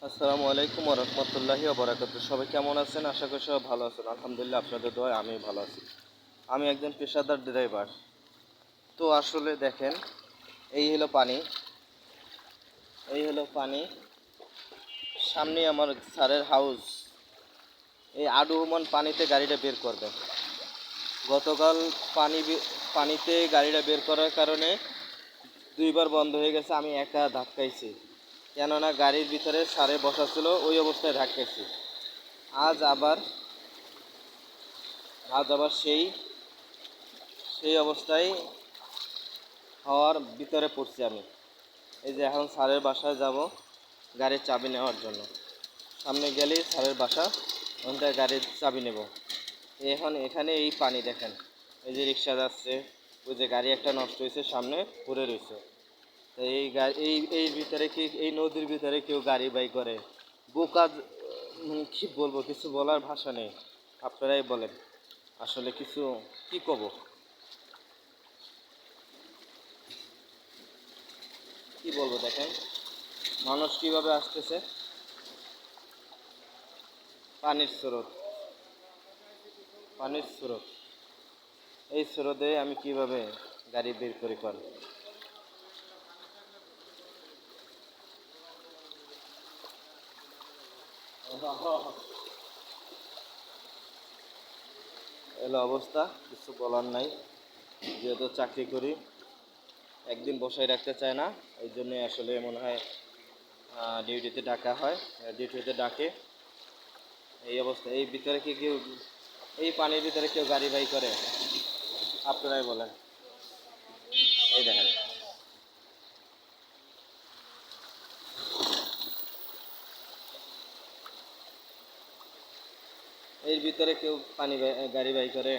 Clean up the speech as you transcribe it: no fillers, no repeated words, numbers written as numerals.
আসসালামু আলাইকুম ওয়া রাহমাতুল্লাহি ওয়া বারাকাতুহু। সবাই কেমন আছেন? আশা করি সবাই ভালো আছেন। আলহামদুলিল্লাহ, আপনাদের দোয়ায় আমি ভালো আছি। আমি একজন পেশাদার ড্রাইভার। তো আসলে দেখেন, এই হলো পানি, এই হলো পানি। সামনেই আমার স্যারের হাউস। এই আডুমান পানিতে গাড়িটা বের করবে। গতকাল পানিতে গাড়িটা বের করার কারণে দুইবার বন্ধ হয়ে গেছে। আমি একা ধাক্কাইছি, কেননা গাড়ির ভিতরে স্যারে বসা ছিল, ওই অবস্থায় ধাক্কাইছি। আজ আবার আজ আবার সেই অবস্থায় হওয়ার ভিতরে পড়ছি আমি। এই যে এখন স্যারের বাসায় যাব গাড়ির চাবি নেওয়ার জন্য। সামনে গেলেই স্যারের বাসা, ওখানটায় গাড়ির চাবি নেব। এখন এখানে এই পানি দেখেন, এই যে রিক্সা যাচ্ছে, ওই যে গাড়ি একটা নষ্ট হয়েছে সামনে পড়ে রয়েছে। তো এই গাড়ি এই ভিতরে কি, এই নদীর ভিতরে কেউ গাড়ি বাই করে? বোকা, কি বলবো, কিছু বলার ভাষা নেই। আপনারাই বলেন, আসলে কিছু কি কব, কি বলবো? দেখেন মানুষ কিভাবে আসতেছে, পানির স্রোত, পানির স্রোত। এই স্রোতে আমি কিভাবে গাড়ি বের করি কর। এলো অবস্থা, কিছু বলার নাই। যেহেতু চাকরি করি, একদিন বসায় রাখতে চায় না, এই জন্যই আসলে মনে হয় ডিউটিতে ডাকা হয়, ডিউটিতে ডাকে। এই অবস্থা, এই ভিতরে কি কেউ, এই পানির ভিতরে কেউ গাড়ি বাই করে? আপনারাই বলেন। এই দেখেন, এর ভিতরে কেউ গাড়ি বাই করে?